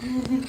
Oh,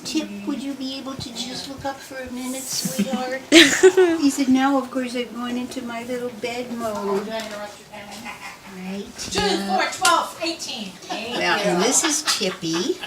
Tip, would you be able to just look up for a minute, sweetheart? He said, now, of course, I've gone into my little bed mode. Right? 2, 4, 12, 18. Well, and this is Tippy.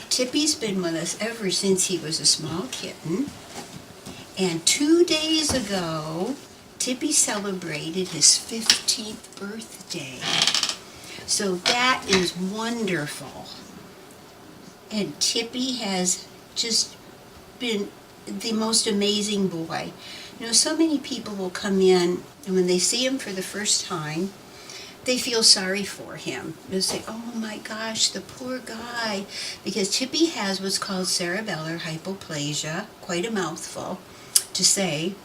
Tippy's been with us ever since he was a small kitten. And 2 days ago, Tippy celebrated his 15th birthday. So that is wonderful. And Tippy has just been the most amazing boy. You know, so many people will come in, and when they see him for the first time, they feel sorry for him. They'll say, oh my gosh, the poor guy. Because Tippy has what's called cerebellar hypoplasia, quite a mouthful to say,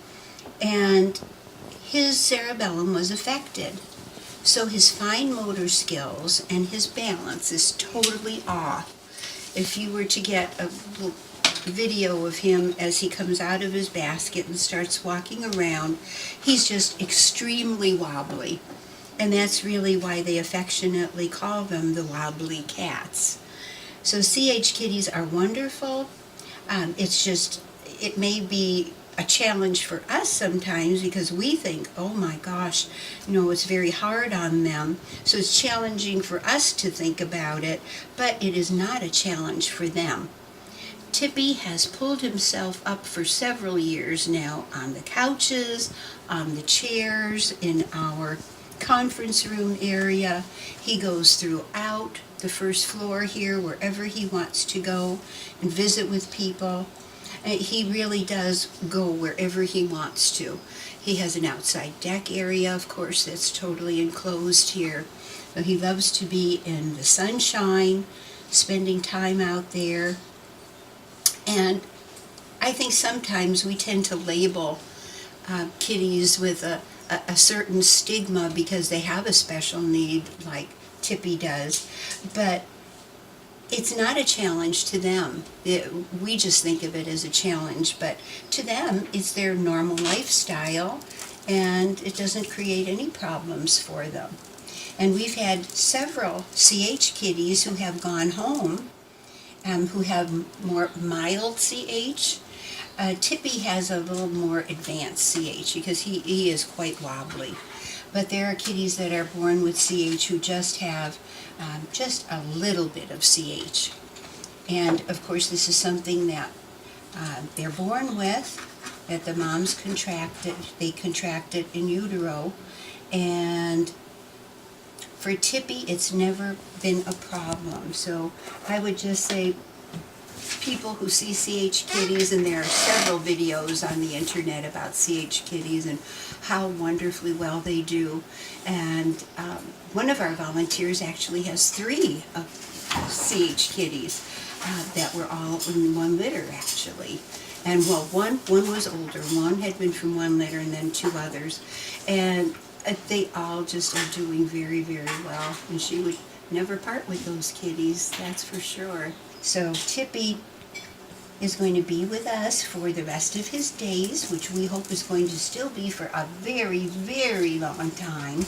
and his cerebellum was affected. So his fine motor skills and his balance is totally off. If you were to get a video of him as he comes out of his basket and starts walking around, he's just extremely wobbly. And that's really why they affectionately call them the wobbly cats. So CH kitties are wonderful. It's just, it may be a challenge for us sometimes because we think, oh my gosh, you know, it's very hard on them. So it's challenging for us to think about it, but it is not a challenge for them. Tippy has pulled himself up for several years now on the couches, on the chairs, in our conference room area. He goes throughout the first floor here, wherever he wants to go and visit with people. He really does go wherever he wants to. He has an outside deck area, of course, that's totally enclosed here. So he loves to be in the sunshine, spending time out there. And I think sometimes we tend to label kitties with a certain stigma because they have a special need like Tippy does. But it's not a challenge to them. We just think of it as a challenge, but to them, it's their normal lifestyle, and it doesn't create any problems for them. And we've had several CH kitties who have gone home, who have more mild CH. Tippy has a little more advanced CH because he is quite wobbly. But there are kitties that are born with CH who just have just a little bit of CH. And of course this is something that they're born with, that the moms contracted, they contracted in utero. And for Tippy it's never been a problem. So I would just say people who see CH kitties, and there are several videos on the internet about CH kitties and how wonderfully well they do. And one of our volunteers actually has 3 of CH kitties that were all in one litter, actually. And well, one was older. One had been from one litter, and then 2 others. And they all just are doing very, very well. And she would never part with those kitties, that's for sure. So Tippy is going to be with us for the rest of his days, which we hope is going to still be for a very, very long time.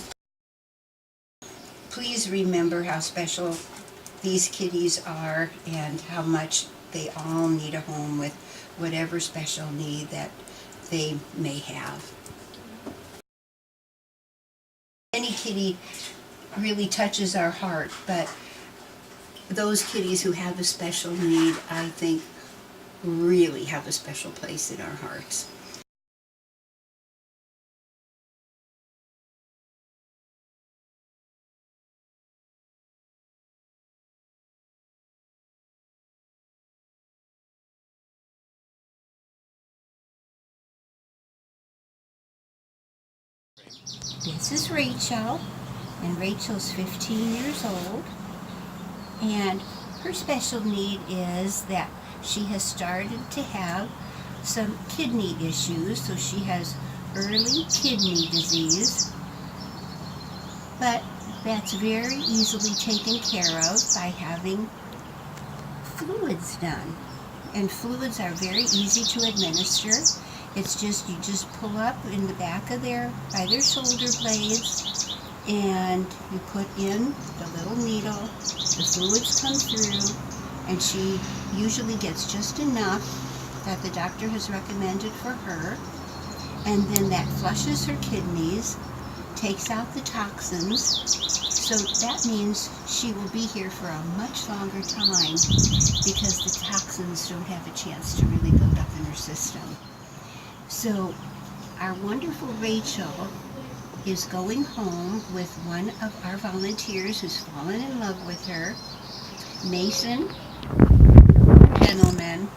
Please remember how special these kitties are and how much they all need a home with whatever special need that they may have. Any kitty really touches our heart, but those kitties who have a special need, I think, really have a special place in our hearts. this is Rachel, and Rachel's 15 years old, and her special need is that she has started to have some kidney issues, so she has early kidney disease, but that's very easily taken care of by having fluids done. And fluids are very easy to administer. It's just, you just pull up in the back of by their shoulder blades, and you put in the little needle, the fluids come through, and she usually gets just enough that the doctor has recommended for her, and then that flushes her kidneys, takes out the toxins, so that means she will be here for a much longer time because the toxins don't have a chance to really build up in her system. So our wonderful Rachel is going home with one of our volunteers who's fallen in love with her, Mason, a gentleman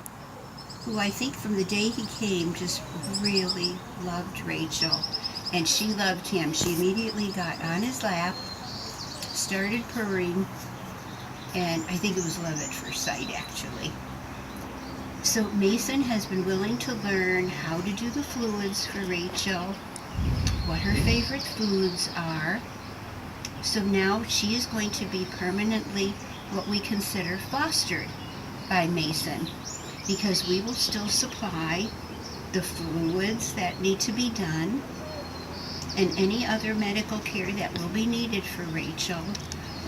who I think from the day he came just really loved Rachel, and she loved him. She immediately got on his lap, started purring, and I think it was love at first sight, actually. So Mason has been willing to learn how to do the fluids for Rachel, what her favorite foods are. So now she is going to be permanently what we consider fostered by Mason, because we will still supply the fluids that need to be done and any other medical care that will be needed for Rachel.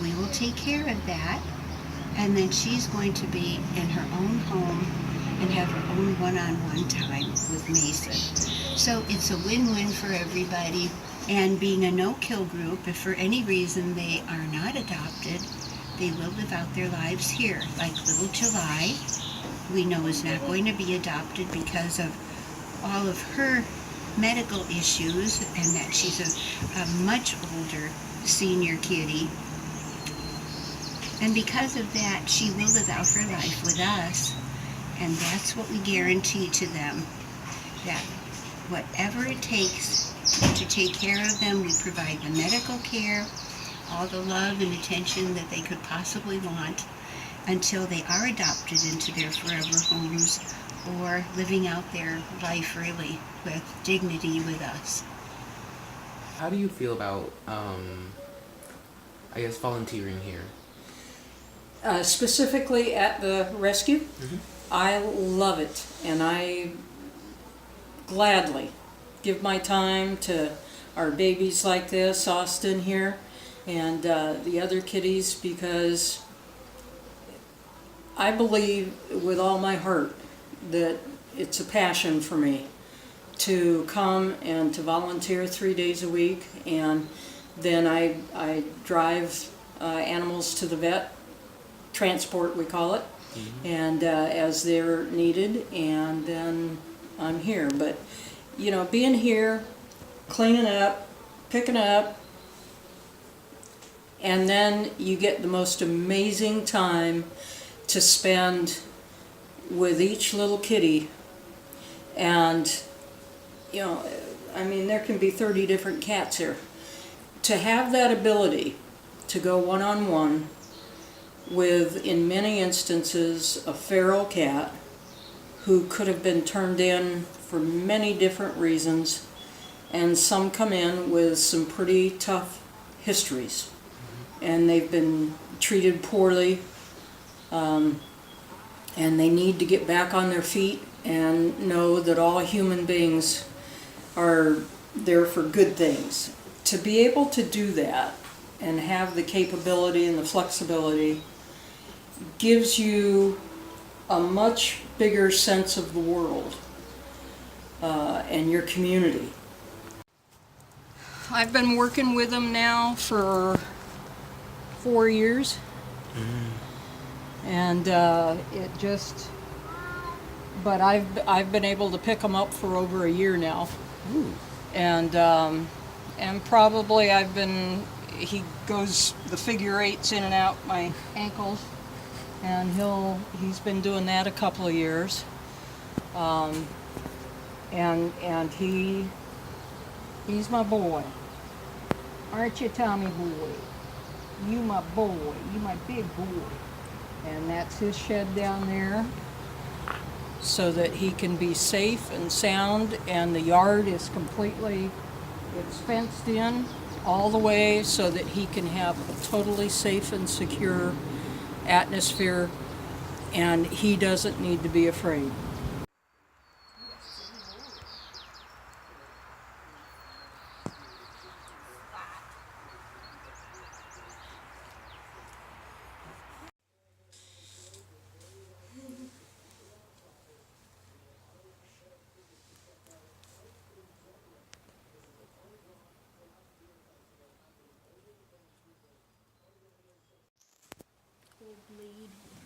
We will take care of that, and then she's going to be in her own home and have her own one-on-one time with Mason. So it's a win-win for everybody. And being a no-kill group, if for any reason they are not adopted, they will live out their lives here. Like little July, we know is not going to be adopted because of all of her medical issues, and that she's a much older senior kitty. And because of that, she will live out her life with us, and that's what we guarantee to them, that whatever it takes to take care of them, we provide the medical care, all the love and attention that they could possibly want until they are adopted into their forever homes or living out their life really with dignity with us. How do you feel about, volunteering here? Specifically at the rescue, I love it, and I gladly give my time to our babies like this, Austin here, and the other kitties, because I believe with all my heart that it's a passion for me to come and to volunteer 3 days a week, and then I drive animals to the vet, transport we call it, and as they're needed, and then I'm here. But you know, being here, cleaning up, picking up, and then you get the most amazing time to spend with each little kitty. And you know, I mean, there can be 30 different cats here. To have that ability to go one-on-one with, in many instances, a feral cat who could have been turned in for many different reasons, and some come in with some pretty tough histories, and they've been treated poorly, and they need to get back on their feet and know that all human beings are there for good things. To be able to do that and have the capability and the flexibility gives you a much bigger sense of the world and your community. I've been working with them now for 4 years, and it just, but I've been able to pick them up for over a year now. Ooh. And probably he goes the figure eights in and out my ankles, and he's been doing that a couple of years, and he's my boy. Aren't you, Tommy boy? You my boy. You my big boy. And that's his shed down there, so that he can be safe and sound, and the yard is completely, it's fenced in all the way so that he can have a totally safe and secure atmosphere, and he doesn't need to be afraid. Bleed.